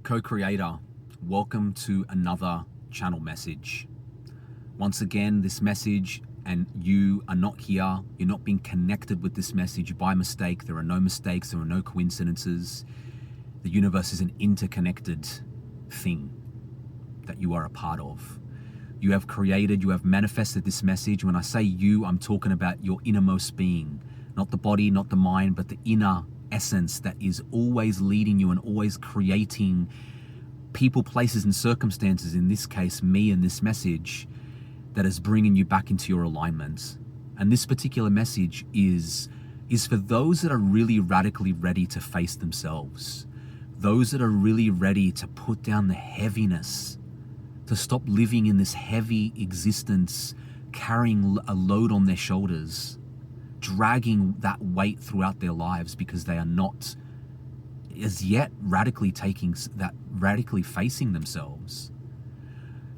Co-creator, welcome to another channel message. Once again, this message, and you are not here, you're not being connected with this message by mistake. There are no mistakes, there are no coincidences. The universe is an interconnected thing that you are a part of. You have created, you have manifested this message. When I say you, I'm talking about your innermost being, not the body, not the mind, but the inner essence that is always leading you and always creating people, places, and circumstances, in this case, me and this message, that is bringing you back into your alignment. And this particular message is for those that are really radically ready to face themselves, those that are really ready to put down the heaviness, to stop living in this heavy existence, carrying a load on their shoulders, dragging that weight throughout their lives because they are not as yet radically facing themselves.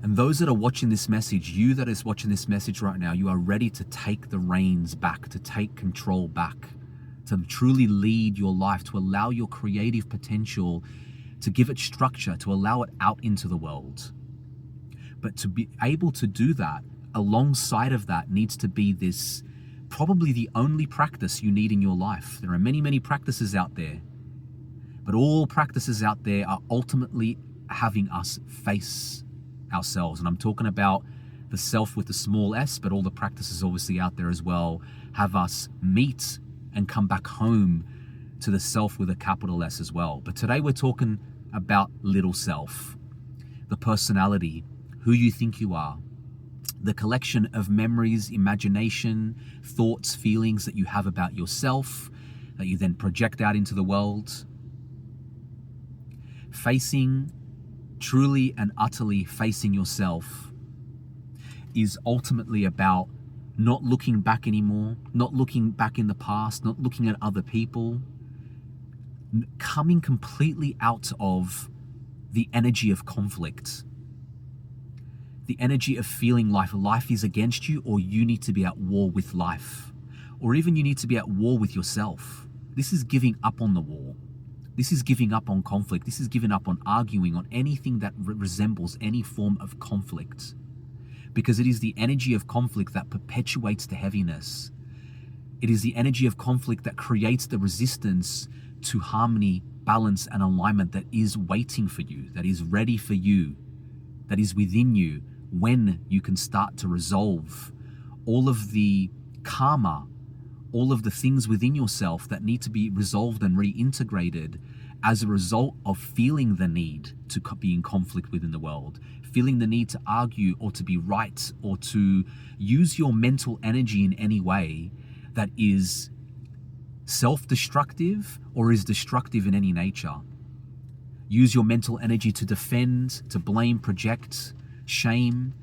And those that are watching this message, you that is watching this message right now, you are ready to take the reins back, to take control back, to truly lead your life, to allow your creative potential, to give it structure, to allow it out into the world. But to be able to do that, alongside of that needs to be this, probably the only practice you need in your life. There are many, many practices out there, but all practices out there are ultimately having us face ourselves. And I'm talking about the self with the small s, but all the practices obviously out there as well have us meet and come back home to the self with a capital S as well. But today we're talking about little self, the personality, who you think you are, the collection of memories, imagination, thoughts, feelings that you have about yourself that you then project out into the world. Truly and utterly facing yourself is ultimately about not looking back anymore, not looking back in the past, not looking at other people, coming completely out of the energy of conflict. The energy of feeling life is against you, or you need to be at war with life, or even you need to be at war with yourself. This is giving up on the war. This is giving up on conflict. This is giving up on arguing, on anything that resembles any form of conflict, because it is the energy of conflict that perpetuates the heaviness. It is the energy of conflict that creates the resistance to harmony, balance, and alignment that is waiting for you, that is ready for you, that is within you, when you can start to resolve all of the karma, all of the things within yourself that need to be resolved and reintegrated as a result of feeling the need to be in conflict within the world, feeling the need to argue or to be right or to use your mental energy in any way that is self-destructive or is destructive in any nature. Use your mental energy to defend, to blame, project, shame,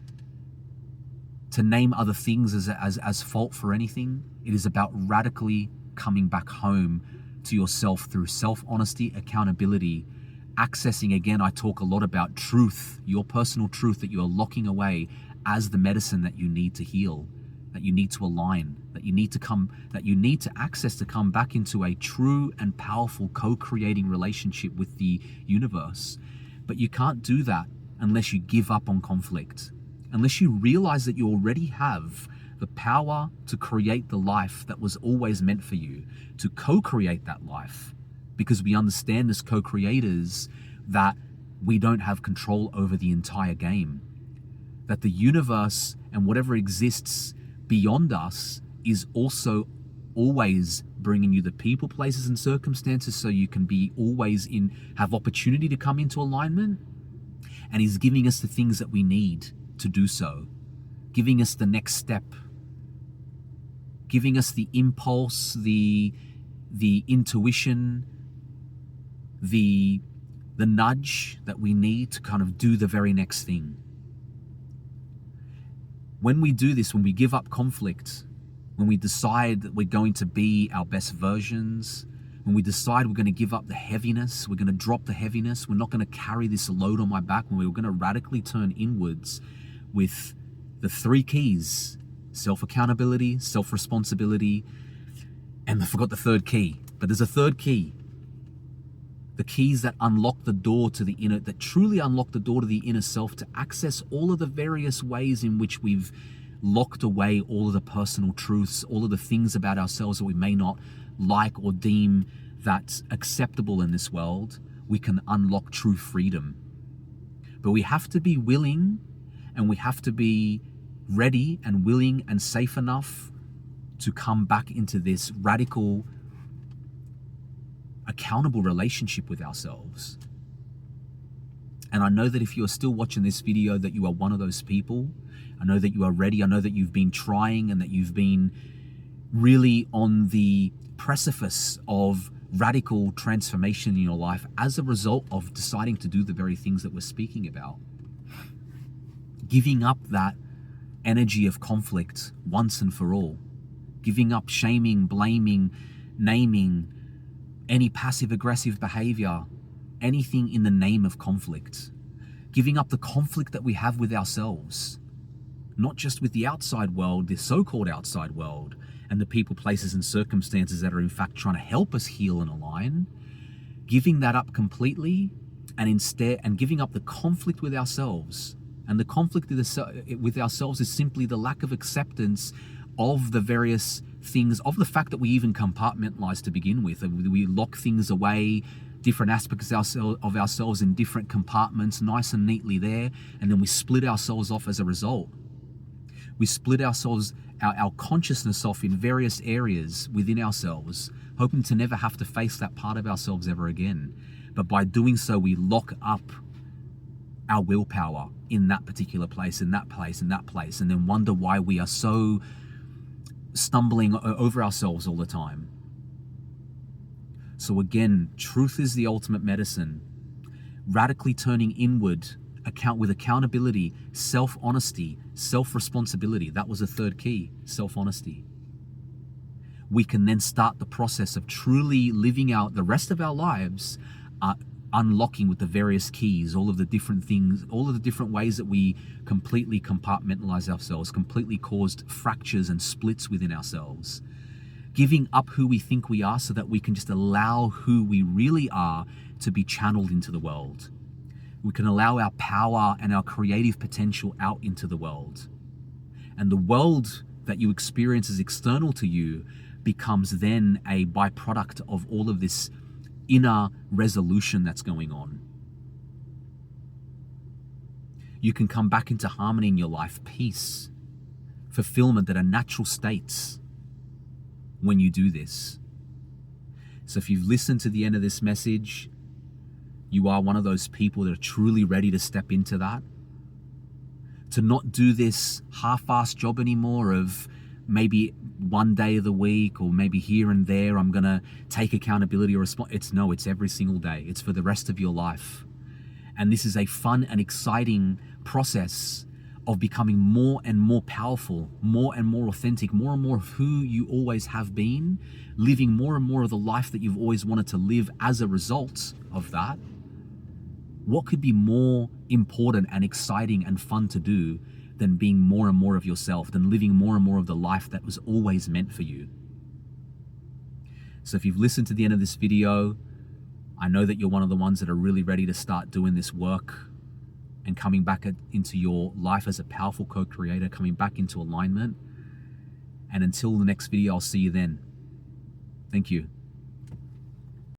to name other things as fault for anything. It is about radically coming back home to yourself through self-honesty, accountability, accessing, again, I talk a lot about truth, your personal truth that you are locking away as the medicine that you need to heal, that you need to align, that you need to access to come back into a true and powerful co-creating relationship with the universe. But you can't do that unless you give up on conflict, unless you realize that you already have the power to create the life that was always meant for you, to co-create that life, because we understand as co-creators that we don't have control over the entire game, that the universe and whatever exists beyond us is also always bringing you the people, places, and circumstances so you can be always have opportunity to come into alignment. And he's giving us the things that we need to do so, giving us the next step, giving us the impulse, the intuition, the nudge that we need to kind of do the very next thing. When we do this, when we give up conflict, when we decide that we're going to be our best versions, when we decide we're going to give up the heaviness, we're going to drop the heaviness, we're not going to carry this load on my back, when we're going to radically turn inwards with the three keys: self-accountability, self-responsibility, and I forgot the third key, but there's a third key. The keys that unlock the door to the inner, that truly unlock the door to the inner self, to access all of the various ways in which we've locked away all of the personal truths, all of the things about ourselves that we may not like or deem that's acceptable in this world. We can unlock true freedom. But we have to be willing, and we have to be ready and willing and safe enough to come back into this radical, accountable relationship with ourselves. And I know that if you are still watching this video, that you are one of those people. I know that you are ready. I know that you've been trying, and that you've been really on the precipice of radical transformation in your life as a result of deciding to do the very things that we're speaking about. Giving up that energy of conflict once and for all. Giving up shaming, blaming, naming, any passive-aggressive behavior, anything in the name of conflict. Giving up the conflict that we have with ourselves, not just with the outside world, the so-called outside world, and the people, places, and circumstances that are in fact trying to help us heal and align. Giving that up completely, and giving up the conflict with ourselves. And the conflict with ourselves is simply the lack of acceptance of the various things, of the fact that we even compartmentalize to begin with. We lock things away, different aspects of ourselves in different compartments, nice and neatly there, and then we split ourselves off as a result. We split ourselves, our consciousness off in various areas within ourselves, hoping to never have to face that part of ourselves ever again. But by doing so, we lock up our willpower in that particular place, in that place, in that place, and then wonder why we are so stumbling over ourselves all the time. So again, truth is the ultimate medicine. Radically turning inward, with accountability, self-honesty, self-responsibility. That was the third key, self-honesty. We can then start the process of truly living out the rest of our lives, unlocking with the various keys, all of the different things, all of the different ways that we completely compartmentalize ourselves, completely caused fractures and splits within ourselves. Giving up who we think we are so that we can just allow who we really are to be channeled into the world. We can allow our power and our creative potential out into the world. And the world that you experience as external to you becomes then a byproduct of all of this inner resolution that's going on. You can come back into harmony in your life, peace, fulfillment that are natural states when you do this. So if you've listened to the end of this message, you are one of those people that are truly ready to step into that. To not do this half-assed job anymore of maybe one day of the week or maybe here and there I'm going to take accountability or respond. It's every single day. It's for the rest of your life. And this is a fun and exciting process of becoming more and more powerful, more and more authentic, more and more of who you always have been, living more and more of the life that you've always wanted to live as a result of that. What could be more important and exciting and fun to do than being more and more of yourself, than living more and more of the life that was always meant for you? So if you've listened to the end of this video, I know that you're one of the ones that are really ready to start doing this work and coming back into your life as a powerful co-creator, coming back into alignment. And until the next video, I'll see you then. Thank you.